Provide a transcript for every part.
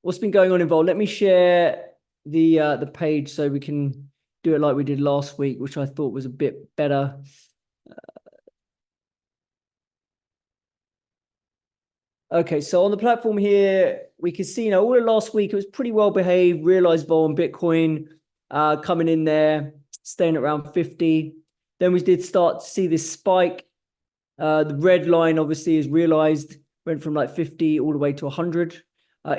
what's been going on in Vol? Let me share the page so we can do it like we did last week, which I thought was a bit better. Okay, so on the platform here, we can see, all of last week, it was pretty well behaved, realized vol on Bitcoin coming in there, staying around 50. Then we did start to see this spike. The red line obviously is realized, went from like 50 all the way to 100.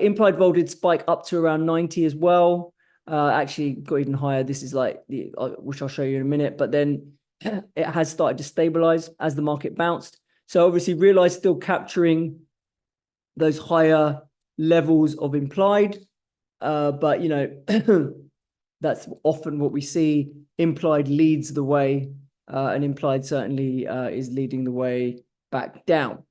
Implied vol did spike up to around 90 as well. Actually got even higher. This is like, which I'll show you in a minute, but then it has started to stabilize as the market bounced. So obviously realized still capturing those higher levels of implied, but that's often what we see. Implied leads the way, and implied certainly is leading the way back down.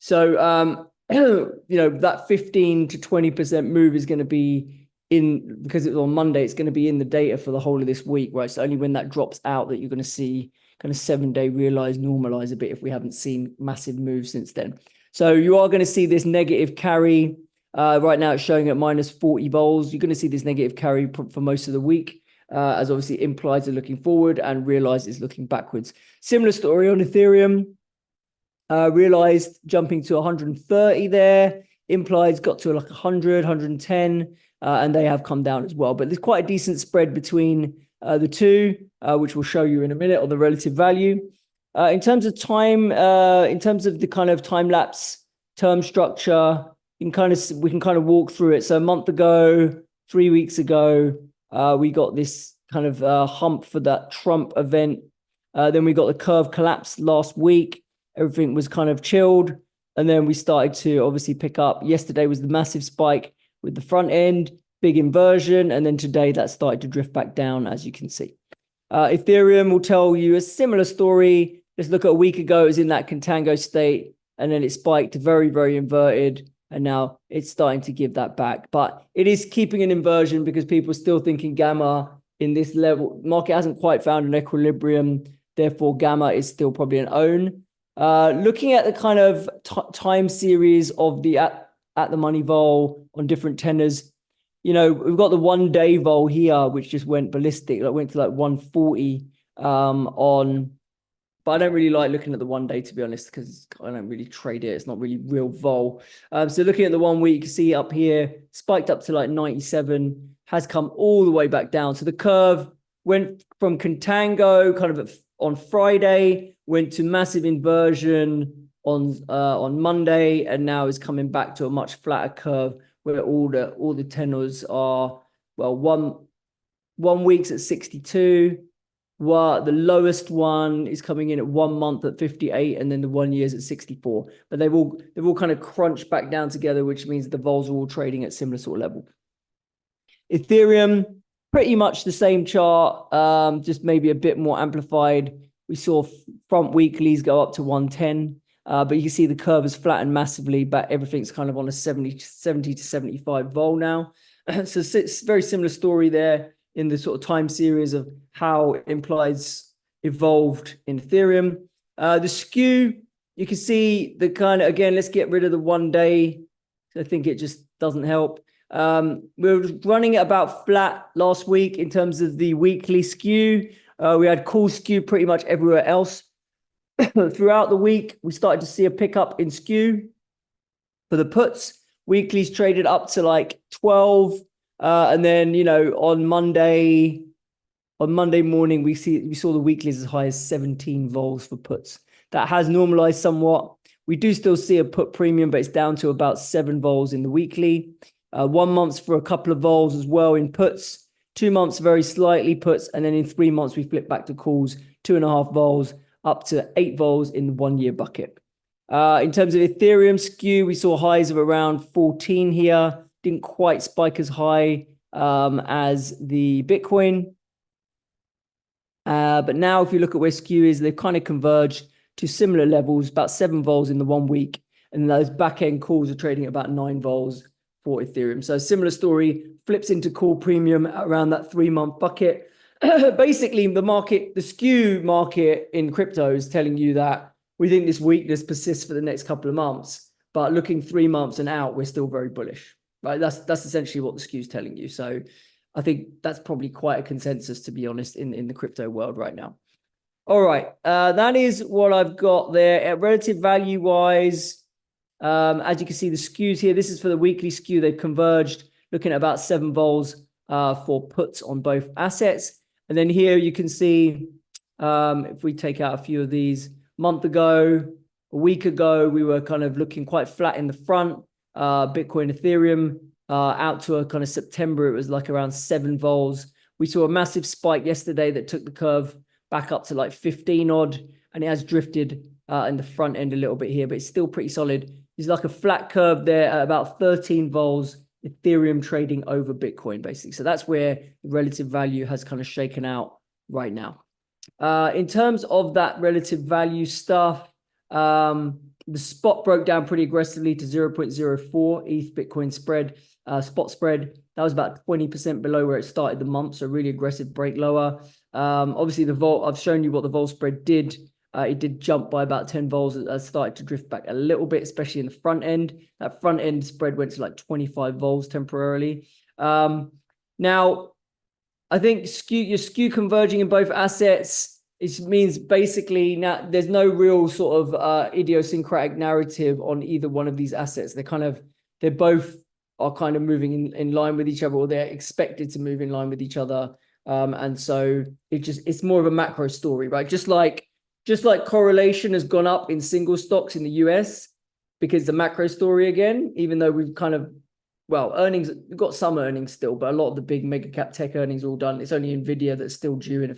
So that 15 to 20% move is going to be in, because it's on Monday, it's going to be in the data for the whole of this week, right? So only when that drops out that you're going to see kind of 7-day realize normalize a bit, if we haven't seen massive moves since then. So you are going to see this negative carry. Right now it's showing at minus 40 vols. You're going to see this negative carry for most of the week, as obviously implies are looking forward and realize is looking backwards. Similar story on Ethereum. Realized jumping to 130 there. Implied's got to like 100, 110, and they have come down as well. But there's quite a decent spread between the two, which we'll show you in a minute on the relative value. In terms of time, in terms of the kind of time lapse term structure, we can kind of walk through it. So a month ago, 3 weeks ago, we got this kind of hump for that Trump event. Then we got the curve collapse last week. Everything was kind of chilled. And then we started to obviously pick up. Yesterday was the massive spike with the front end, big inversion. And then today that started to drift back down, as you can see. Ethereum will tell you a similar story. Let's look at a week ago, it was in that contango state, and then it spiked very, very inverted, and now it's starting to give that back. But it is keeping an inversion because people are still thinking gamma in this level. Market hasn't quite found an equilibrium, therefore gamma is still probably an own. Looking at the kind of time series of the at the money vol on different tenors, we've got the 1 day vol here, which just went ballistic. It went to like 140 but I don't really like looking at the 1 day, to be honest, because I don't really trade it. It's not really real vol. So looking at the 1 week, you can see up here, spiked up to like 97, has come all the way back down. So the curve went from contango kind of on Friday, went to massive inversion on Monday, and now is coming back to a much flatter curve where all the tenors are, well, one week's at 62. The lowest one is coming in at 1 month at 58, and then the 1 year's at 64. But they've all kind of crunched back down together, which means the vols are all trading at similar sort of level. Ethereum, pretty much the same chart, just maybe a bit more amplified. We saw front weeklies go up to 110, but you can see the curve has flattened massively, but everything's kind of on a 70 to 75 vol now. So it's a very similar story there in the sort of time series of how implies evolved in Ethereum. The skew, you can see the kind of, again, let's get rid of the 1 day. I think it just doesn't help. We were running at about flat last week in terms of the weekly skew. We had cool skew pretty much everywhere else. Throughout the week, we started to see a pickup in skew for the puts. Weeklies traded up to like 12. And then, on Monday morning, we saw the weeklies as high as 17 vols for puts. That has normalized somewhat. We do still see a put premium, but it's down to about 7 vols in the weekly. 1 month for a couple of vols as well in puts. 2 months very slightly puts, and then in 3 months we flip back to calls, 2.5 vols up to 8 vols in the 1 year bucket. In terms of Ethereum skew, we saw highs of around 14 here. Didn't quite spike as high as the Bitcoin. But now if you look at where skew is, they've kind of converged to similar levels, about 7 vols in the 1 week. And those back-end calls are trading at about 9 vols for Ethereum. So similar story, flips into call premium around that 3-month bucket. Basically, the skew market in crypto is telling you that we think this weakness persists for the next couple of months. But looking 3 months and out, we're still very bullish. right? That's essentially what the skew is telling you. So I think that's probably quite a consensus, to be honest, in the crypto world right now. All right, that is what I've got there. Relative value wise, as you can see, the skews here, this is for the weekly skew. They've converged, looking at about 7 vols for puts on both assets. And then here you can see, if we take out a few of these, month ago, a week ago, we were kind of looking quite flat in the front. Bitcoin, Ethereum, out to a kind of September, it was like around 7 vols. We saw a massive spike yesterday that took the curve back up to like 15 odd, and it has drifted in the front end a little bit here, but it's still pretty solid. There's like a flat curve there at about 13 vols, Ethereum trading over Bitcoin, basically. So that's where the relative value has kind of shaken out right now. In terms of that relative value stuff, the spot broke down pretty aggressively to 0.04 ETH Bitcoin spread, spot spread. That was about 20% below where it started the month. So really aggressive break lower. Obviously the vol, I've shown you what the vol spread did. It did jump by about 10 vols. It started to drift back a little bit, especially in the front end. That front end spread went to like 25 vols temporarily. Now, I think your skew converging in both assets, it means basically now there's no real sort of idiosyncratic narrative on either one of these assets. They both are kind of moving in line with each other, or they're expected to move in line with each other. And so it's more of a macro story, right? Just like correlation has gone up in single stocks in the US because the macro story again, even though we've kind of, well, earnings, we've got some earnings still, but a lot of the big mega cap tech earnings are all done. It's only Nvidia that's still due in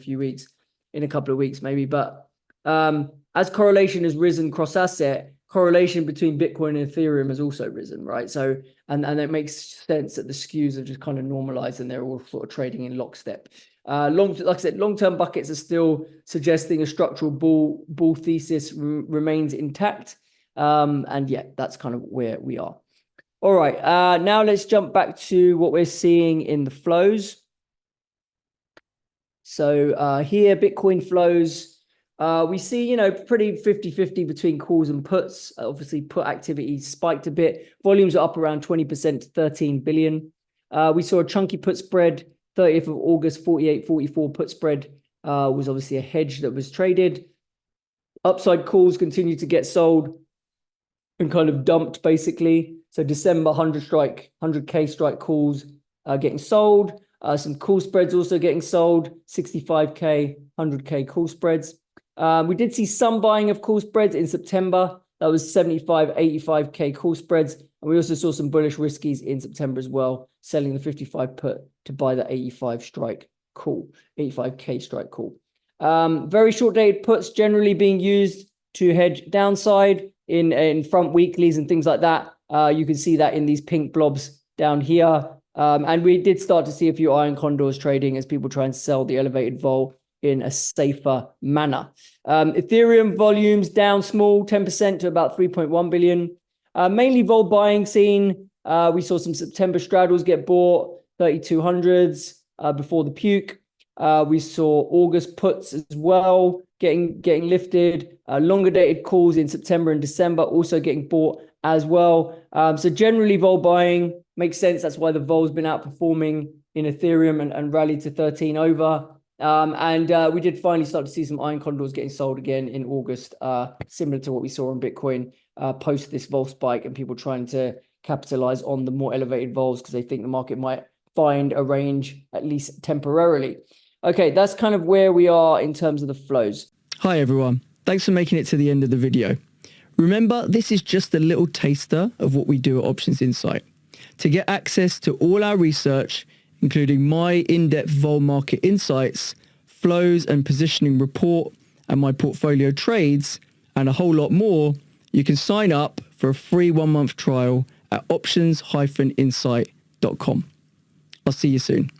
a couple of weeks maybe. But as correlation has risen cross asset, correlation between Bitcoin and Ethereum has also risen, right? So, and it makes sense that the skews have just kind of normalized and they're all sort of trading in lockstep. Like I said, long-term buckets are still suggesting a structural bull thesis remains intact. And yeah, that's kind of where we are. All right, now let's jump back to what we're seeing in the flows. So here, Bitcoin flows, we see, pretty 50-50 between calls and puts. Obviously, put activity spiked a bit. Volumes are up around 20% to 13 billion. We saw a chunky put spread, 30th of August, 48.44 put spread was obviously a hedge that was traded. Upside calls continue to get sold and kind of dumped, basically. So December 100K strike calls getting sold. Some call spreads also getting sold, 65K, 100K call spreads. We did see some buying of call spreads in September. That was 75, 85K call spreads. And we also saw some bullish riskies in September as well, selling the 55 put to buy the 85 strike call, 85K strike call. Very short dated puts generally being used to hedge downside in front weeklies and things like that. You can see that in these pink blobs down here. And we did start to see a few iron condors trading as people try and sell the elevated vol in a safer manner. Ethereum volumes down small, 10% to about 3.1 billion. Mainly vol buying seen. We saw some September straddles get bought, 3200s before the puke. We saw August puts as well getting lifted. Longer dated calls in September and December also getting bought as well. So generally vol buying makes sense. That's why the vol's been outperforming in Ethereum and rallied to 13 over. And we did finally start to see some iron condors getting sold again in August, similar to what we saw on Bitcoin post this vol spike, and people trying to capitalize on the more elevated vols because they think the market might find a range at least temporarily. Okay, that's kind of where we are in terms of the flows. Hi everyone, thanks for making it to the end of the video. Remember, this is just a little taster of what we do at Options Insight. To get access to all our research, including my in-depth vol market insights, flows and positioning report, and my portfolio trades, and a whole lot more, you can sign up for a free 1-month trial at options-insight.com. I'll see you soon.